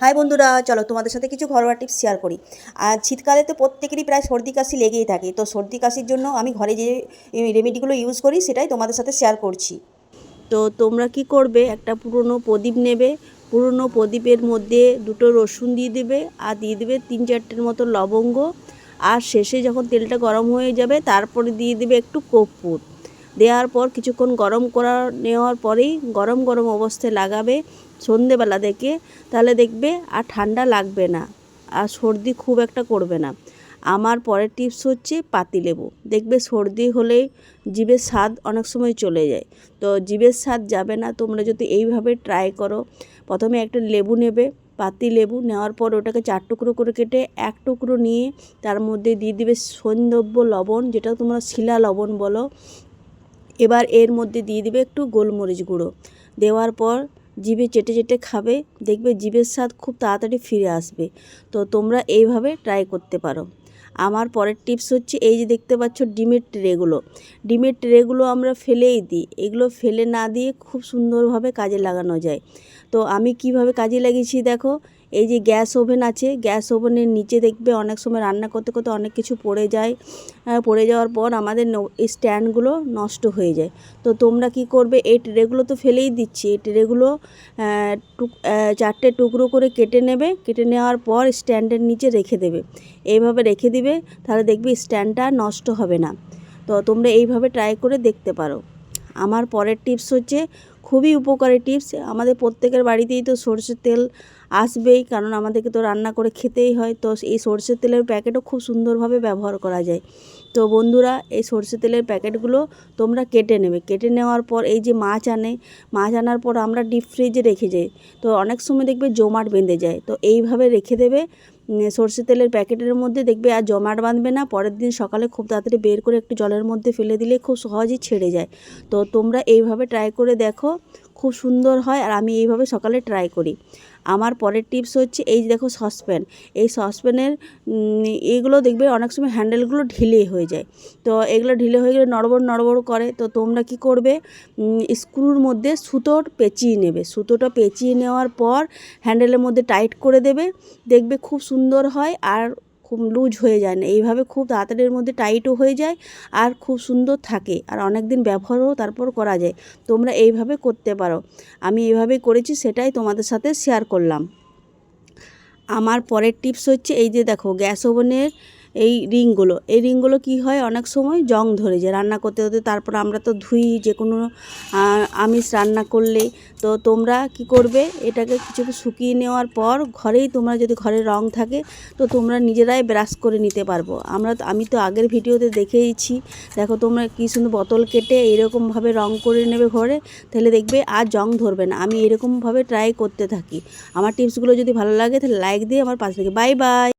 High বন্ধুরা, চলো তোমাদের সাথে কিছু ঘরোয়া টিপস শেয়ার করি। আর শীতকালে তো প্রত্যেকেরই প্রায় সর্দি কাশি লেগেই থাকে। তো সর্দি কাশির জন্য আমি ঘরে যে রেমেডিগুলো ইউজ করি সেটাই তোমাদের সাথে শেয়ার করছি। তো তোমরা কি করবে, একটা পুরনো প্রদীপ নেবে, পুরনো প্রদীপের মধ্যে দুটো রসুন দিয়ে দেবে আর দিয়ে দেবে 3-4টের মতো লবঙ্গ। আর শেষে যখন তেলটা গরম হয়ে যাবে তারপরে দিয়ে দেবে একটু কর্পূর। দেওয়ার পর কিছুক্ষণ গরম করা নেওয়ার পরেই গরম গরম অবস্থায় লাগাবে সন্ধেবেলা দেখে, তাহলে দেখবে আর ঠান্ডা লাগবে না আর সর্দি খুব একটা করবে না। আমার পরের টিপস হচ্ছে পাতিলেবু। দেখবে সর্দি হলেই জিভের স্বাদ অনেক সময় চলে যায়, তো জিভের স্বাদ যাবে না তোমরা যদি এইভাবে ট্রাই করো। প্রথমে একটা লেবু নেবে, পাতি লেবু নেওয়ার পর ওটাকে 4 টুকরো করে কেটে 1 টুকরো নিয়ে তার মধ্যে দিয়ে দিবে সৈন্দব্য লবণ, যেটা তোমরা শিলা লবণ বলো। এবার এর মধ্যে দিয়ে দিবে একটু গোলমরিচ গুঁড়ো। দেওয়ার পর জিভে চেটে চেটে খাবে, দেখবে জিভের স্বাদ খুব তাড়াতাড়ি ফিরে আসবে। তো তোমরা এইভাবে ট্রাই করতে পারো। আমার পরের টিপস হচ্ছে, এই যে দেখতে পাচ্ছ ডিমের ট্রেগুলো, ডিমের ট্রেগুলো আমরা ফেলেই দিই। এগুলো ফেলে না দিয়ে খুব সুন্দরভাবে কাজে লাগানো যায়। তো আমি কিভাবে কাজে লাগিয়েছি দেখো। এই যে গ্যাস ওভেন আছে, গ্যাস ওভেনের নিচে দেখবে অনেক সময় রান্না করতে করতে অনেক কিছু পড়ে যায়। পড়ে যাওয়ার পর আমাদের এই স্ট্যান্ডগুলো নষ্ট হয়ে যায়। তো তোমরা কি করবে, এই ট্রেগুলো তো ফেলেই দিচ্ছি, এই ট্রেগুলো 4টে টুকরো করে কেটে নেবে। কেটে নেওয়ার পর স্ট্যান্ডের নিচে রেখে দেবে। এইভাবে রেখে দিবে, তাহলে দেখবে স্ট্যান্ডটা নষ্ট হবে না। তো তোমরা এইভাবে ট্রাই করে দেখতে পারো। আমার পরের টিপস হচ্ছে খুবই উপকারী টিপস। আমাদের প্রত্যেকের বাড়িতেই তো সরষের তেল আসবেই, কারণ আমাদেরকে তো রান্না করে খেতেই হয়। তো এই সরষের তেলের প্যাকেটও খুব সুন্দরভাবে ব্যবহার করা যায়। তো বন্ধুরা, এই সরষের তেলের প্যাকেটগুলো তোমরা কেটে নেবে। কেটে নেওয়ার পর এই যে মাছ আনার পর আমরা ডিপ ফ্রিজে রেখে যাই, তো অনেক সময় দেখবে জমাট বেঁধে যায়। তো এইভাবে রেখে দেবে সরষের তেলের প্যাকেটের মধ্যে, দেখবে আর জমাট বাঁধবে না। পরের দিন সকালে খুব তাড়াতাড়ি বের করে একটু জলের মধ্যে ফেলে দিলে খুব সহজেই ছেড়ে যায়। তো তোমরা এইভাবে ট্রাই করে দেখো, খুব সুন্দর হয়। আর আমি এইভাবে সকালে ট্রাই করি। আমার পরের টিপস হচ্ছে, এই যে দেখো সসপ্যান, এই সসপ্যানের এইগুলো দেখবে অনেক সময় হ্যান্ডেলগুলো ঢিলে হয়ে যায়। তো এগুলো ঢিলে হয়ে গেলে নড়বড় নড়বড় করে। তো তোমরা কি করবে, স্ক্রুর মধ্যে সুতোর পেঁচিয়ে নেবে। সুতোটা পেঁচিয়ে নেওয়ার পর হ্যান্ডেলের মধ্যে টাইট করে দেবে, দেখবে খুব সুন্দর হয় আর খুব লুজ হয়ে যায় না। এইভাবে খুব তাড়াতাড়ির মধ্যে টাইটও হয়ে যায় আর খুব সুন্দর থাকে, আর অনেক দিন ব্যবহারও তারপর করা যায়। তোমরা এইভাবে করতে পারো। আমি এইভাবেই করেছি, সেটাই তোমাদের সাথে শেয়ার করলাম। আমার পরের টিপস হচ্ছে, এই যে দেখো গ্যাস ওভেনের এই রিংগুলো কি হয়, অনেক সময় জং ধরে যায় রান্না করতে হতে। তারপর আমরা তো ধুই যে কোনো আমিষ রান্না করলে। তো তোমরা কি করবে, এটাকে কিছুটা শুকিয়ে নেওয়ার পর ঘরেই, তোমরা যদি ঘরে রং থাকে তো তোমরা নিজেরাই ব্রাশ করে নিতে পারবো। আমি তো আগের ভিডিওতে দেখেইছি। দেখো তোমরা কি সুন্দর বোতল কেটে এরকমভাবে রং করে নেবে ঘরে, তাহলে দেখবে আর জং ধরবে না। আমি এরকমভাবে ট্রাই করতে থাকি। আমার টিপসগুলো যদি ভালো লাগে তাহলে লাইক দিয়ে আমার পাশে থেকে। Bye bye.